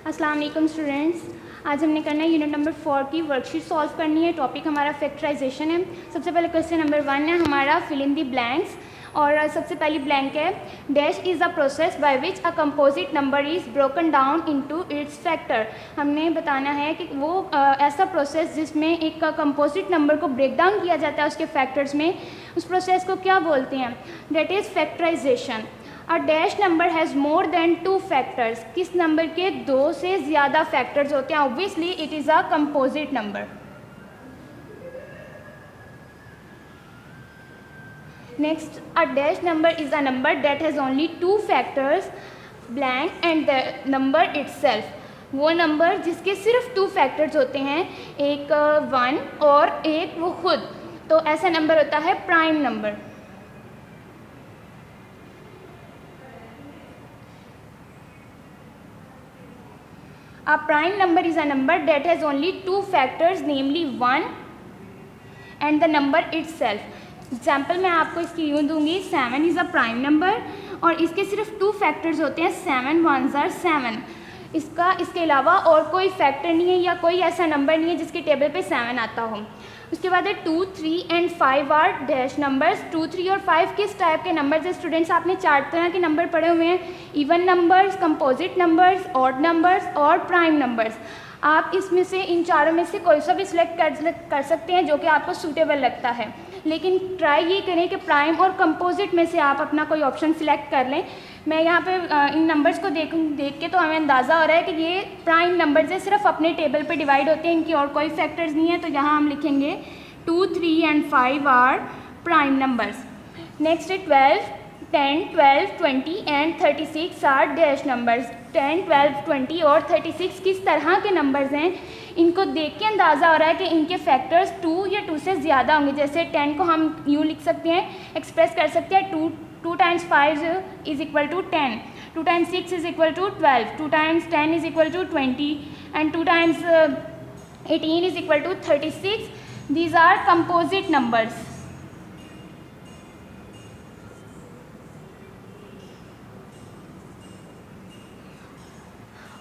अस्सलाम वालेकुम स्टूडेंट्स। आज हमने करना है यूनिट नंबर 4 की वर्कशीट सॉल्व करनी है। टॉपिक हमारा फैक्टराइजेशन है। सबसे पहले क्वेश्चन नंबर 1 है हमारा फिल इन दी ब्लैंक्स। और सबसे पहली ब्लैंक है dash is a process by which a composite number is broken down into its factor. हमने बताना है कि वो ऐसा प्रोसेस जिसमें एक कंपोजिट नंबर को ब्रेक डाउन किया जाता है उसके फैक्टर्स में, उस प्रोसेस को क्या बोलते हैं? That is factorization. A dash number has more than 2 factors. किस नंबर के 2 से ज़्यादा फैक्टर्स होते हैं? Obviously it is a composite number. Next, a dash number is a number that has only 2 factors blank and the number itself. वो नंबर जिसके सिर्फ 2 फैक्टर्स होते हैं, एक 1 और एक वो खुद, तो ऐसा नंबर होता है prime number. A prime number is a number that has only 2 factors, namely 1 and the number itself. Example मैं आपको इसकी यूँ दूंगी, 7 इज़ अ प्राइम नंबर और इसके सिर्फ 2 फैक्टर्स होते हैं, 7 1s are 7। इसके अलावा और कोई फैक्टर नहीं है या कोई ऐसा नंबर नहीं है जिसके टेबल पे 7 आता हो। उसके बाद है 2, 3 एंड 5 आर डैश नंबर्स। 2, 3 और 5 किस टाइप के नंबर्स हैं स्टूडेंट्स? आपने 4 तरह के नंबर पढ़े हुए हैं, even numbers, composite numbers, odd numbers और प्राइम नंबर्स। आप इसमें से इन चारों में से कोई सा भी सिलेक्ट कर सकते हैं जो कि आपको सूटेबल लगता है, लेकिन ट्राई ये करें कि प्राइम और कंपोजिट में से आप अपना कोई ऑप्शन सिलेक्ट कर लें। मैं यहाँ पे इन नंबर्स को देख के तो हमें अंदाज़ा हो रहा है कि ये प्राइम नंबर्स है, सिर्फ अपने टेबल पे डिवाइड होते हैं, इनकी और कोई फैक्टर्स नहीं है, तो यहाँ हम लिखेंगे 2, 3 and 5 are prime numbers. Next है 12, 10, 12, 20 एंड 36 आर डैश नंबर्स। 10, 12, 20 और 36 किस तरह के नंबर्स हैं? इनको देख के अंदाज़ा हो रहा है कि इनके फैक्टर्स 2 या 2 से ज़्यादा होंगे। जैसे 10 को हम यूँ लिख सकते हैं, एक्सप्रेस कर सकते हैं 2 times 5 is equal to 10, 2 times 6 is equal to 12, 2 times 10 is equal to 20 and 2 times 18 is equal to 36. These are composite numbers.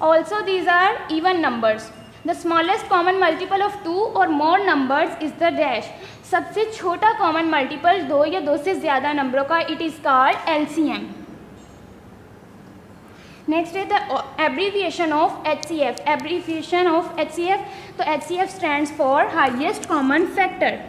Also these are even numbers. The smallest common multiple of 2 or more numbers is the dash. सबसे छोटा common multiple 2 या 2 से ज़्यादा नंबरों का it is called LCM. Next है the abbreviation of HCF. Abbreviation of HCF, तो HCF stands for highest common factor.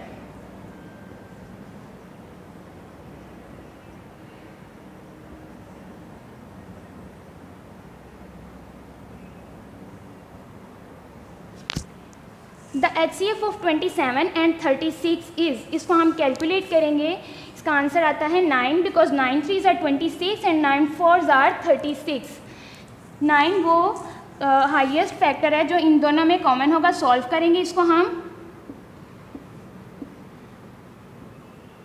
The HCF of 27 and 36 is, इसको हम कैलकुलेट करेंगे, इसका आंसर आता है 9, because 9 3s are 26 and 9 4s are 36। 9 वो highest factor है जो इन दोनों में कॉमन होगा। सॉल्व करेंगे इसको हम,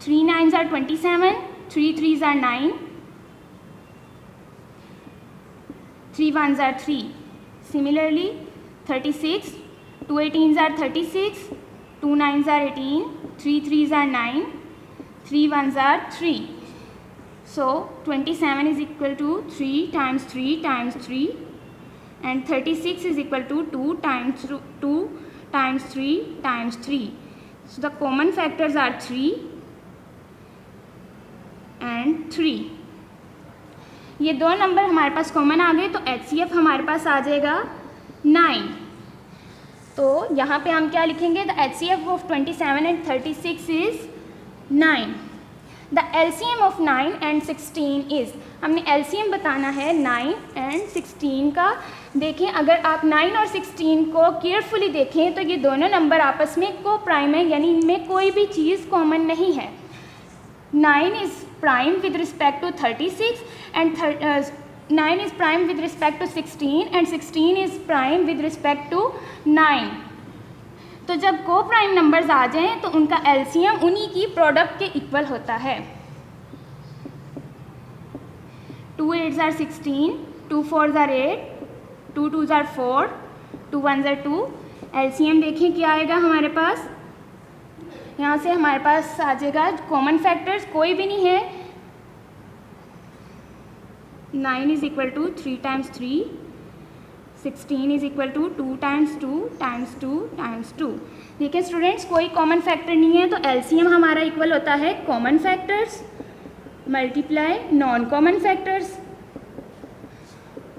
3 9s are 27, 3 3s are 9, 3 1s are 3, similarly 36, 2 18s are 36, 2 9s are 18, 3 3s are 9, 3 1s are 3. So 27 is equal to 3 times 3 times 3 and 36 is equal to 2 times 2 times 3 times 3. So the common factors are 3 and 3. ये दो number हमारे पास common आ गए, तो HCF हमारे पास आ जाएगा 9। तो यहाँ पे हम क्या लिखेंगे? The HCF of 27 and 36 is 9। The LCM of 9 and 16 is, हमने LCM बताना है 9 एंड 16 का। देखें, अगर आप 9 और 16 को केयरफुली देखें तो ये दोनों नंबर आपस में को प्राइम है, यानी इनमें कोई भी चीज़ कॉमन नहीं है। 9 is prime with respect to 36 and 9 is prime with respect to 16 and 16 is prime with respect to 9. तो जब को प्राइम नंबर्स आ जाएं तो उनका LCM उन्हीं की प्रोडक्ट के इक्वल होता है। 2 8s are 16, 2 4s are 8, 2 2s are 4, 2 1s are 2। LCM देखें क्या आएगा हमारे पास, यहाँ से हमारे पास आ जाएगा कॉमन फैक्टर्स कोई भी नहीं है। 9 is equal to 3 times 3, 16 is equal to 2 times 2 times 2 times 2। देखिए स्टूडेंट्स, कोई कॉमन फैक्टर नहीं है, तो एलसीएम हमारा इक्वल होता है common factors multiply non common factors.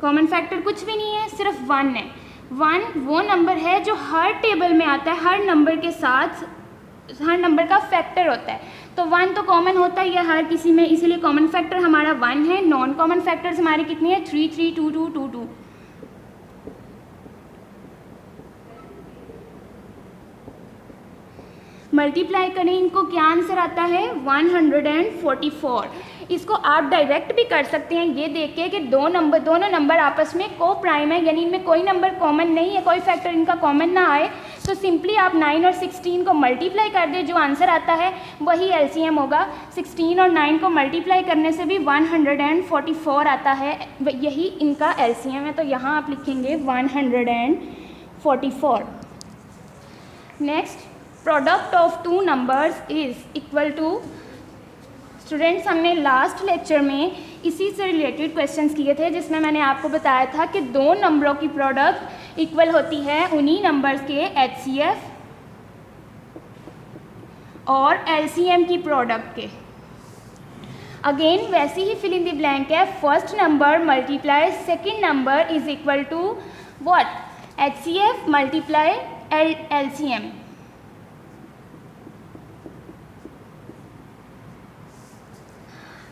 Common factor कुछ भी नहीं है, सिर्फ 1 है। 1 वो नंबर है जो हर टेबल में आता है, हर नंबर के साथ हर नंबर का फैक्टर होता है। तो 1 तो कॉमन होता ही है हर किसी में, इसीलिए कॉमन फैक्टर हमारा 1 है। नॉन कॉमन फैक्टर्स हमारे कितने हैं? 3 3 2 2 2 2। मल्टीप्लाई करें इनको, क्या आंसर आता है? 144। इसको आप डायरेक्ट भी कर सकते हैं ये देख के कि दोनों नंबर आपस में को प्राइम है, यानी इनमें कोई नंबर कॉमन नहीं है, कोई फैक्टर इनका कॉमन ना आए। तो सिंपली आप 9 और 16 को मल्टीप्लाई कर दें, जो आंसर आता है वही एलसीएम होगा। 16 और 9 को मल्टीप्लाई करने से भी 144 आता है, यही इनका एलसीएम है। तो यहाँ आप लिखेंगे 144। Next, product of two numbers is equal to. Students, हमने लास्ट लेक्चर में इसी से रिलेटेड क्वेश्चंस किए थे, जिसमें मैंने आपको बताया था कि दो नंबरों की प्रोडक्ट इक्वल होती है उन्हीं नंबर्स के एचसीएफ और एलसीएम की प्रोडक्ट के। अगेन वैसे ही फिल इन द ब्लैंक है। First number multiply second number is equal to what? HCF multiply LCM.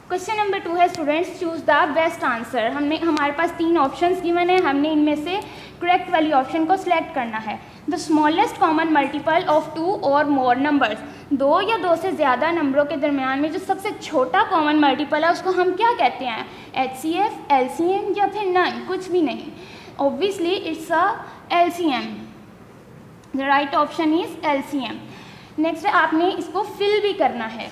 Question number 2 है students, choose the best answer. हमारे पास 3 ऑप्शंस गिवन है, हमने इनमें से करेक्ट वाली ऑप्शन को सिलेक्ट करना है। The smallest common multiple of 2 और मोर नंबर्स, 2 या 2 से ज़्यादा नंबरों के दरमियान में जो सबसे छोटा कॉमन मल्टीपल है उसको हम क्या कहते हैं? एचसीएफ, एलसीएम या फिर नन? कुछ भी नहीं, obviously it's a LCM. The right option is LCM. Next आपने इसको फिल भी करना है।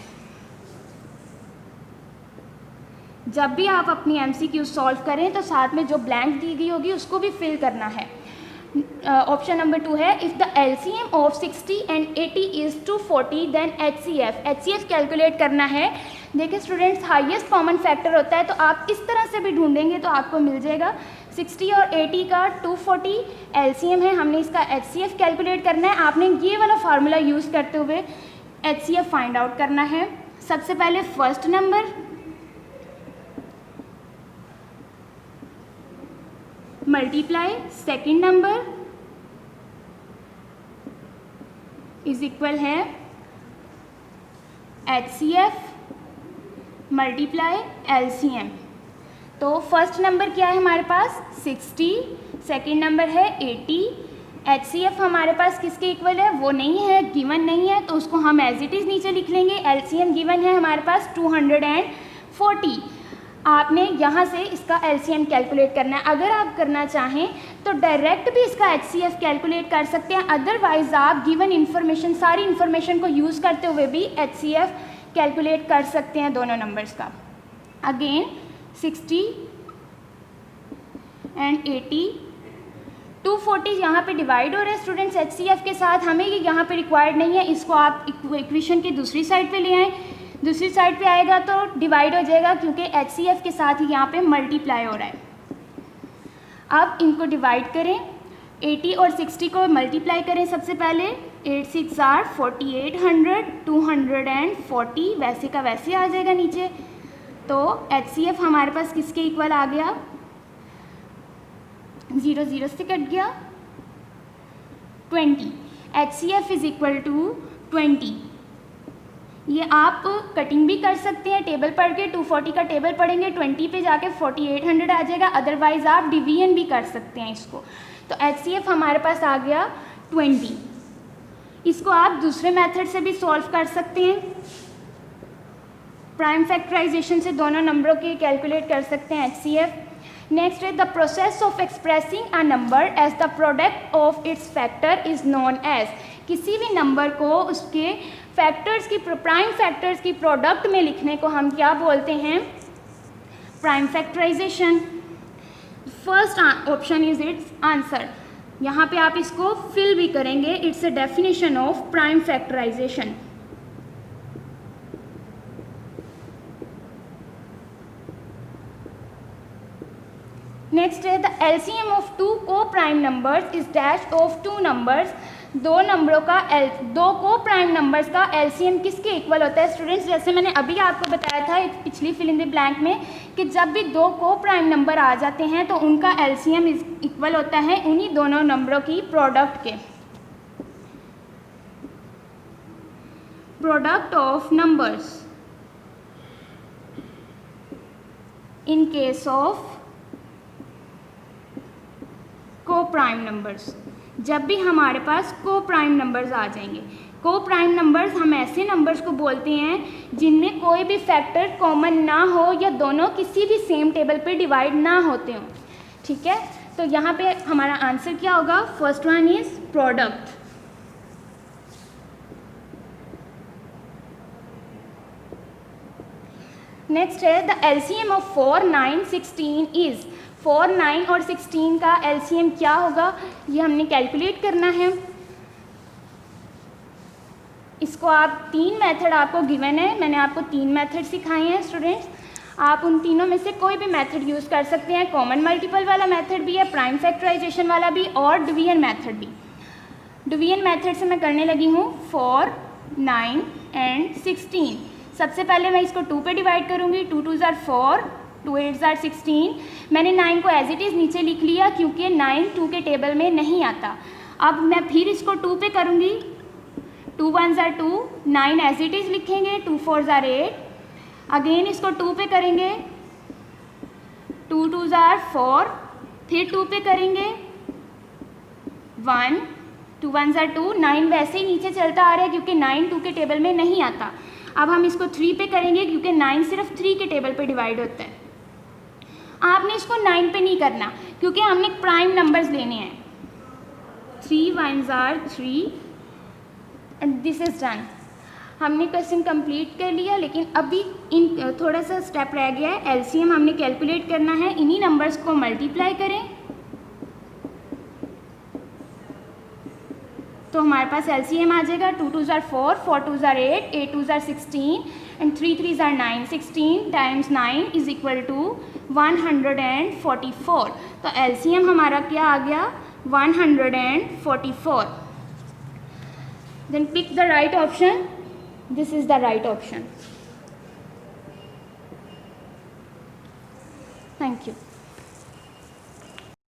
जब भी आप अपनी एमसीक्यू सॉल्व करें तो साथ में जो ब्लैंक दी गई होगी उसको भी फिल करना है। ऑप्शन नंबर 2 है, if the LCM of 60 and 80 is 240 then HCF. HCF calculate करना है। देखिए स्टूडेंट्स, हाईएस्ट कॉमन फैक्टर होता है, तो आप इस तरह से भी ढूंढेंगे तो आपको मिल जाएगा। 60 और 80 का 240 एलसीएम है, हमने इसका एचसीएफ कैलकुलेट करना है। आपने ये वाला फार्मूला यूज़ करते हुए एचसीएफ फाइंड आउट करना है। सबसे पहले first number multiply second number is equal है एचसीएफ मल्टीप्लाई एलसीएम। तो फर्स्ट नंबर क्या है हमारे पास? 60, सेकेंड नंबर है 80। एचसीएफ हमारे पास किसके इक्वल है? वो नहीं है, गिवन नहीं है, तो उसको हम एज इट इज़ नीचे लिख लेंगे। एलसीएम गिवन है हमारे पास 240। आपने यहाँ से इसका एलसीएम कैलकुलेट करना है। अगर आप करना चाहें तो डायरेक्ट भी इसका एचसीएफ कैलकुलेट कर सकते हैं, अदरवाइज आप गिवन इन्फॉर्मेशन, सारी इन्फॉर्मेशन को यूज़ करते हुए भी एचसीएफ कैलकुलेट कर सकते हैं दोनों नंबर्स का। अगेन 60 एंड 80, 240 यहाँ पे डिवाइड हो रहे हैं स्टूडेंट्स एचसीएफ के साथ। हमें ये यहाँ पे रिक्वायर्ड नहीं है, इसको आप इक्वेशन की दूसरी साइड पे ले आएँ। दूसरी साइड पे आएगा तो डिवाइड हो जाएगा, क्योंकि एचसीएफ के साथ ही यहाँ पे मल्टीप्लाई हो रहा है। अब इनको डिवाइड करें, 80 और 60 को मल्टीप्लाई करें। सबसे पहले 8 6 आर 4800, 240 वैसे का वैसे आ जाएगा नीचे। तो एचसीएफ हमारे पास किसके इक्वल आ गया? 0 0 से कट गया 20। HCF is equal to 20। ये आप कटिंग भी कर सकते हैं, टेबल पढ़ के 240 का टेबल पढ़ेंगे, 20 पे जाके 4800 आ जाएगा। अदरवाइज आप डिवीजन भी कर सकते हैं इसको। तो एचसीएफ हमारे पास आ गया 20। इसको आप दूसरे मेथड से भी सॉल्व कर सकते हैं। प्राइम फैक्टराइजेशन से दोनों नंबरों के कैलकुलेट कर सकते हैं एचसीएफ। नेक्स्ट है, the process of expressing a number as the product of its factor is known as. किसी भी नंबर को उसके फैक्टर्स की, प्राइम फैक्टर्स की प्रोडक्ट में लिखने को हम क्या बोलते हैं? Prime factorization. First option is its answer. यहाँ पे आप इसको फिल भी करेंगे, it's a definition of prime factorization. Next है the LCM of two coprime numbers is dash of two numbers. दो नंबरों का दो को प्राइम नंबर्स का LCM किसके इक्वल होता है स्टूडेंट्स? जैसे मैंने अभी आपको बताया था पिछली फिल इन द ब्लैंक में कि जब भी दो को प्राइम नंबर आ जाते हैं तो उनका LCM इक्वल होता है उन्हीं दोनों नंबरों की प्रोडक्ट के। Product of numbers in case of को प्राइम नंबर्स, जब भी हमारे पास को प्राइम नंबर्स आ जाएंगे। को प्राइम नंबर्स हम ऐसे नंबर्स को बोलते हैं जिनमें कोई भी फैक्टर कॉमन ना हो या दोनों किसी भी सेम टेबल पे डिवाइड ना होते हों। ठीक है, तो यहाँ पे हमारा आंसर क्या होगा? First one is product. Next है द LCM ऑफ 4, 9, 16 इज। 4, 9 और 16 का LCM क्या होगा ये हमने कैलकुलेट करना है। इसको आप तीन मेथड आपको गिवन है, मैंने आपको तीन मेथड सिखाए हैं स्टूडेंट्स। आप उन तीनों में से कोई भी मेथड यूज़ कर सकते हैं। कॉमन मल्टीपल वाला मेथड भी है, प्राइम फैक्टराइजेशन वाला भी और डिवीजन मेथड भी। डिवीजन मेथड से मैं करने लगी हूँ 4, 9 एंड 16। सबसे पहले मैं इसको 2 पे डिवाइड करूँगी। 2 2 ज़ार 4, 2 8 ज़ार 16। मैंने 9 को एज इट इज़ नीचे लिख लिया क्योंकि 9 2 के टेबल में नहीं आता। अब मैं फिर इसको 2 पे करूँगी। 2 1 ज़ार 2, 9 एज इट इज़ लिखेंगे। 2 4 ज़ार 8। अगेन इसको 2 पे करेंगे। 2 2 ज़ार 4, फिर 2 पे करेंगे 1, 2 1 ज़ार 2। 9 वैसे ही नीचे चलता आ रहा है क्योंकि 9 2 के टेबल में नहीं आता। अब हम इसको 3 पे करेंगे क्योंकि 9 सिर्फ 3 के टेबल पे डिवाइड होता है। आपने इसको 9 पे नहीं करना क्योंकि हमने प्राइम नंबर्स लेने हैं। 3 1 ज़ार 3 एंड दिस इज़ डन। हमने क्वेश्चन कंप्लीट कर लिया, लेकिन अभी इन थोड़ा सा स्टेप रह गया है। LCM हमने कैलकुलेट करना है। इन्हीं नंबर्स को मल्टीप्लाई करें तो हमारे पास LCM आ जाएगा 2 2 ज़ार 4, 4 2 ज़ार 8, 8 2 ज़ार 16 एंड 3 3 ज़ार 9। 16 टाइम्स 9 इज इक्वल टू 144। तो LCM हमारा क्या आ गया? 144। Then pick the right option. This is the right option. Thank you.